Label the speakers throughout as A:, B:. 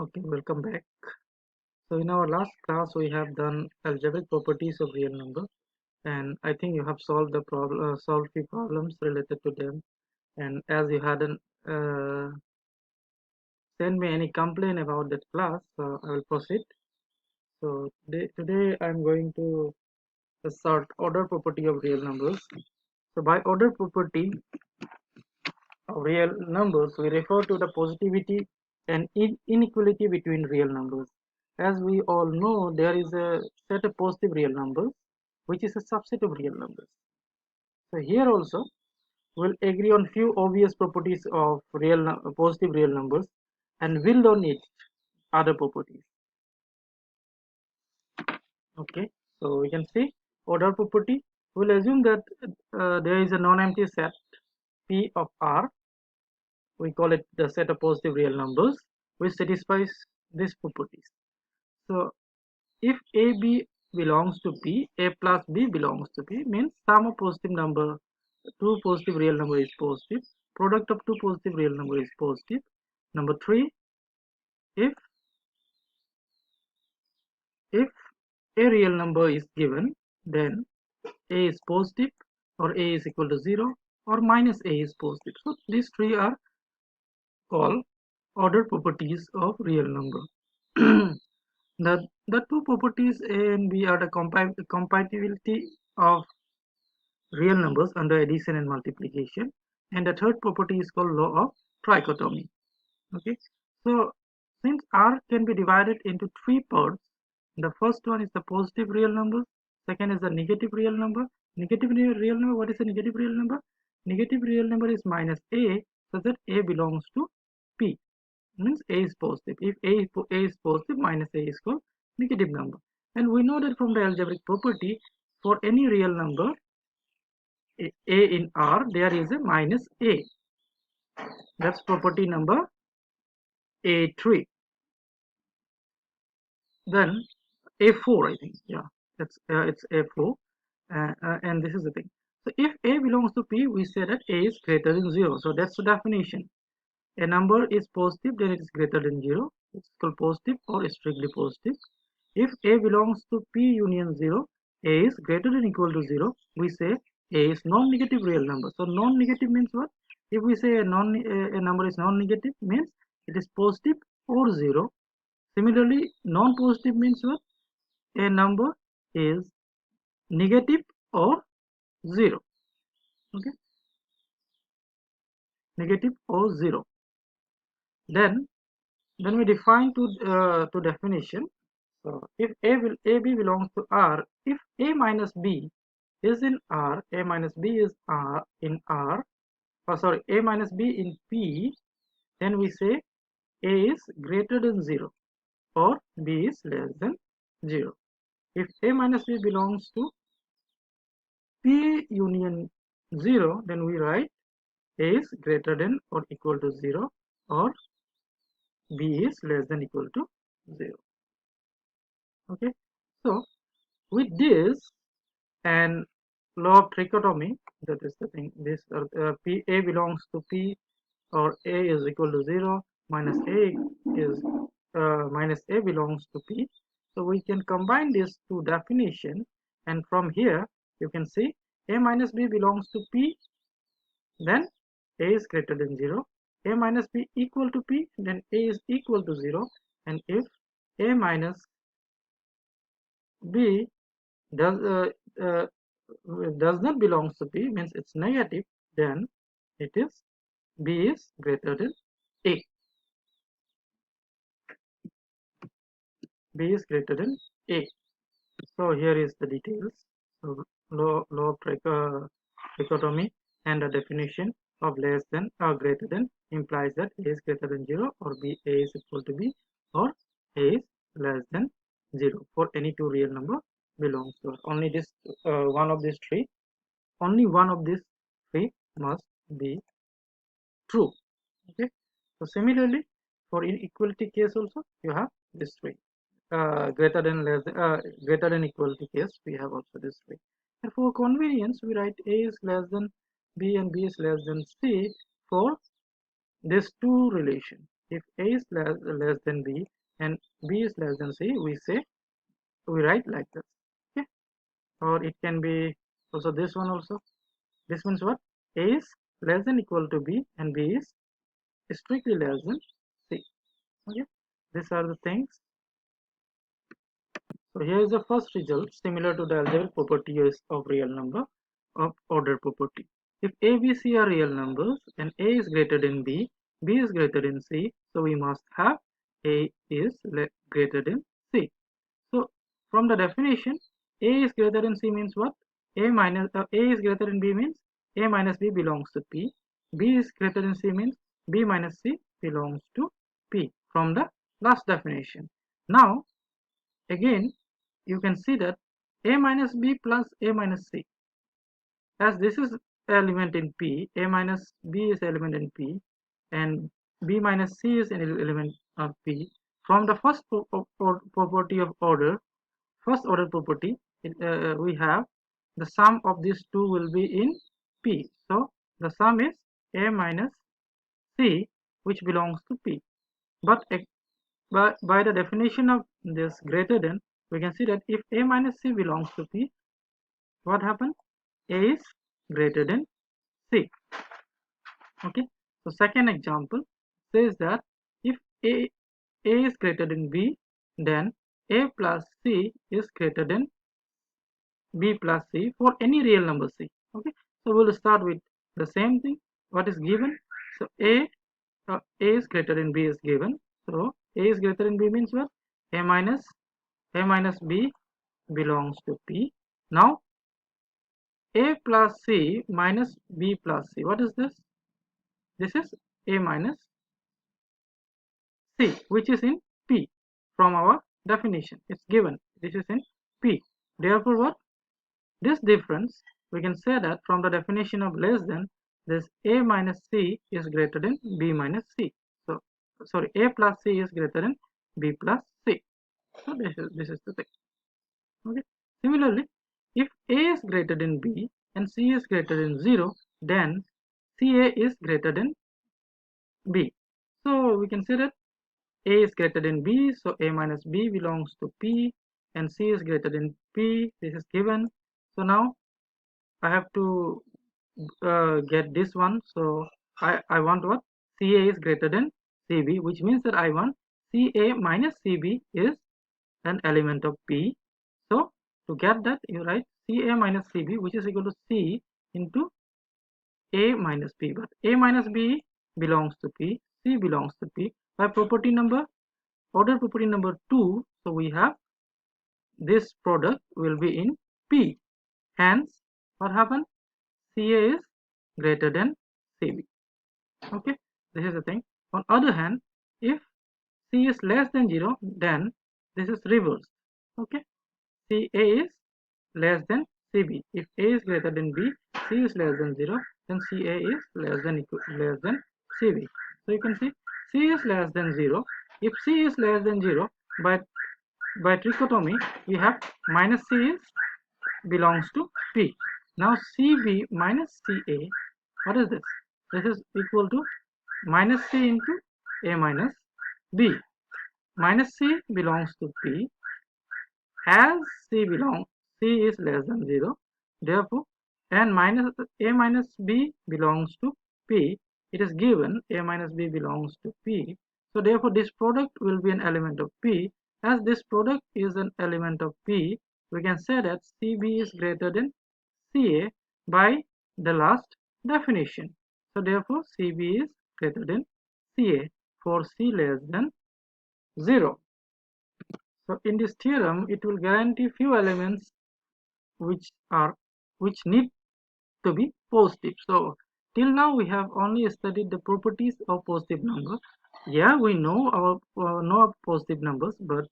A: Okay, welcome back. So in our last class, we have done algebraic properties of real number, and I think you have solved the problem, solved few problems related to them. And as you hadn't sent me any complaint about that class, so I will proceed. So today I'm going to assert order property of real numbers. So by order property of real numbers, we refer to the positivity and inequality between real numbers. As we all know, there is a set of positive real numbers, which is a subset of real numbers. So here also, we'll agree on few obvious properties of positive real numbers and build on it other properties. Okay, so we can see order property. We'll assume that there is a non-empty set P of R. We call it the set of positive real numbers, which satisfies these properties. So if AB belongs to P, A plus B belongs to P means sum of positive number, two positive real number is positive, product of two positive real number is positive. Number three, if if a real number is given, then A is positive or A is equal to 0 or minus A is positive. So these three are called order properties of real number. The two properties A and B are the compatibility of real numbers under addition and multiplication, and the third property is called law of trichotomy. Okay, so since R can be divided into three parts, the first one is the positive real number, second is the negative real number. Negative real number, what is a negative real number? Negative real number is minus A, so that A belongs to P, means A is positive. If A is positive, minus A is called negative number. And we know that from the algebraic property, for any real number A in R, there is a minus A. That's property number A3. Then A4, I think. Yeah, it's A4. And this is the thing. So if A belongs to P, we say that A is greater than 0. So that's the definition. A number is positive, then it is greater than 0. It's called positive or strictly positive. If A belongs to P union 0, A is greater than equal to 0, we say A is non-negative real number. So non-negative means what? If we say a number is non-negative, means it is positive or 0. Similarly, non-positive means what? A number is negative or 0. Okay, negative or 0. Then we define to definition. So if AB belongs to R, if A minus B is in R, A minus B is R in R, or sorry, A minus B in P, then we say A is greater than 0 or B is less than 0. If A minus B belongs to P union 0, then we write A is greater than or equal to 0 or B is less than equal to 0. Okay, so with this and law of trichotomy, that is the thing, this P A belongs to P, or A is equal to 0, minus A is minus A belongs to P. So we can combine these two definition, and from here you can see A minus B belongs to P, then A is greater than 0. A minus B equal to P, then A is equal to 0. And if A minus B does uh, does not belongs to P, means it's negative, then it is B is greater than A. B is greater than A. So here is the details. So law of trichotomy and the definition of less than or greater than implies that A is greater than 0 or A is equal to B or A is less than 0 for any two real number belongs to us. Only this one of these three, only one of these three must be true. Okay, so similarly for inequality case also you have this three. Greater than greater than equality case we have also this way. And for convenience we write A is less than B and B is less than C for this two relation. if A is less than B and B is less than C, we write like this. Okay, or it can be also this one also. This means what? A is less than equal to B and B is strictly less than C. Okay, these are the things. So here is the first result similar to the algebraic property of real number of order property. If A, B, C are real numbers and A is greater than B, B is greater than C, so we must have A is greater than C. So from the definition, A is greater than C means what? A is greater than B means A minus B belongs to P. B is greater than C means B minus C belongs to P from the last definition. Now again you can see that A minus B plus A minus C, as this is element in P, A minus B is element in P and B minus C is an element of P. From the first property of order, first order property, we have the sum of these two will be in P. So the sum is A minus C, which belongs to P. But by the definition of this greater than, we can see that if A minus C belongs to P, what happens? A is greater than C. Okay. So second example says that if A is greater than B, then A plus C is greater than B plus C for any real number C. Okay. So we'll start with the same thing. What is given? So A is greater than B is given. So A is greater than B means what? A minus B belongs to P. Now A plus C minus B plus C. What is this? This is A minus C, which is in P from our definition. It's given. This is in P. Therefore, what? This difference, we can say that from the definition of less than, this A minus C is greater than B minus C. So, sorry, A plus C is greater than B plus C. So, this is the thing. Okay. Similarly, if A is greater than B and C is greater than 0, then CA is greater than B. So, we can say that A is greater than B, so A minus B belongs to P, and C is greater than P. This is given. So now I have to get this one. So I want what? CA is greater than CB, which means that I want CA minus CB is an element of P. So to get that, you write CA minus CB, which is equal to C into A minus B. But A minus B belongs to P, C belongs to P. By property number, order property number 2, so we have this product will be in P. Hence, what happens? CA is greater than CB. Okay, this is the thing. On other hand, if C is less than 0, then this is reversed. Okay, CA is less than CB. If A is greater than B, C is less than 0, then CA is less than CB. So you can see C is less than 0. If C is less than 0, by trichotomy we have minus C is belongs to P. Now CB minus CA, what is this? This is equal to minus C into A minus B. Minus C belongs to P. As C is less than 0, therefore, and minus A minus B belongs to P. It is given A minus B belongs to P. So therefore, this product will be an element of P. As this product is an element of P, we can say that CB is greater than CA by the last definition. So therefore, CB is greater than CA for C less than 0. So in this theorem, it will guarantee few elements which need to be positive. So till now we have only studied the properties of positive number. Yeah, we know our positive numbers, but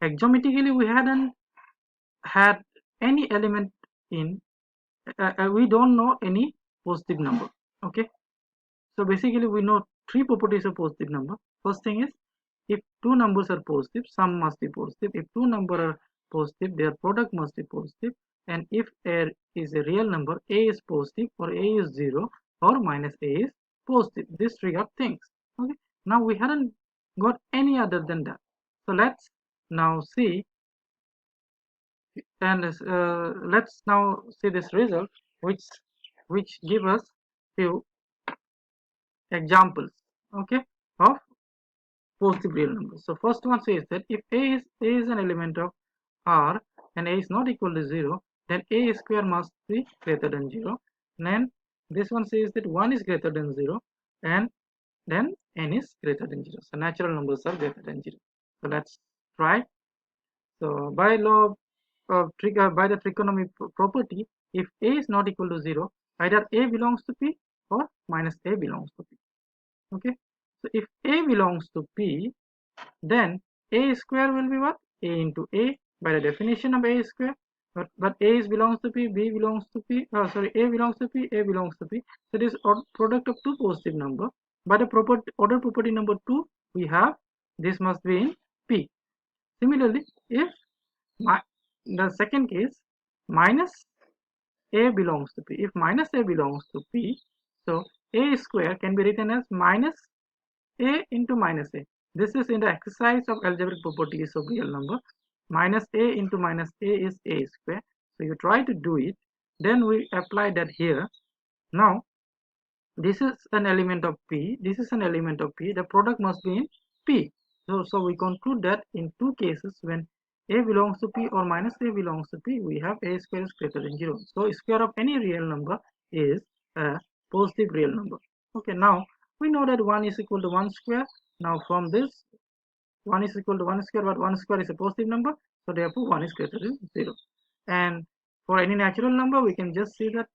A: axiomatically we hadn't had any element in. We don't know any positive number. Okay, so basically we know three properties of positive number. First thing is, if two numbers are positive, sum must be positive. If two numbers are positive, their product must be positive. And if A is a real number, A is positive or A is 0 or minus A is positive. These three are things. Okay. Now we hadn't got any other than that. So let's now see, and let's now see this result, which give us few examples, okay, of positive real numbers. So first one says that if a is an element of R and a is not equal to 0, then a square must be greater than 0. And then this one says that 1 is greater than 0, and then n is greater than 0. So natural numbers are greater than 0. So let's try. So by law of by the trigonometry property, if a is not equal to 0, either a belongs to p or minus a belongs to p. Okay. So if a belongs to p, then a square will be what? A into a by the definition of a square. But a is belongs to p, b belongs to p. Sorry, a belongs to p, a belongs to p. So this product of two positive number. By the order property number 2, we have this must be in p. Similarly, if the second case minus a belongs to p, if minus a belongs to p, so a square can be written as minus a into minus a. This is in the exercise of algebraic properties of real number. Minus a into minus a is a square. So you try to do it, then we apply that here. Now this is an element of p, this is an element of p, the product must be in p. So we conclude that in two cases, when a belongs to p or minus a belongs to p, we have a square is greater than 0. So square of any real number is a positive real number. Okay, now we know that 1 is equal to 1 square. Now from this, 1 is equal to 1 square, but 1 square is a positive number, so therefore 1 is greater than 0. And for any natural number, we can just see that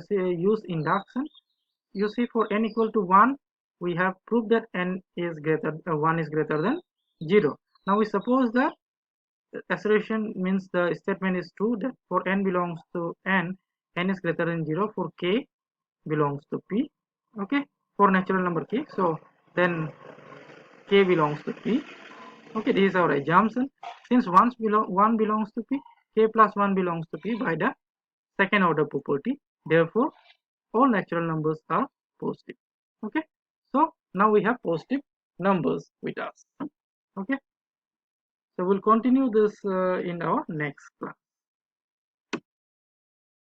A: use induction. You see, for n equal to 1, we have proved that n is greater 1 is greater than 0. Now we suppose that assertion means the statement is true, that for n belongs to n is greater than 0 for k belongs to p. Okay, for natural number k, so then k belongs to p. Okay, this is our assumption. Since 1 belongs to p, k plus 1 belongs to p by the second order property. Therefore all natural numbers are positive. Okay, so now we have positive numbers with us. Okay, so we'll continue this in our next class.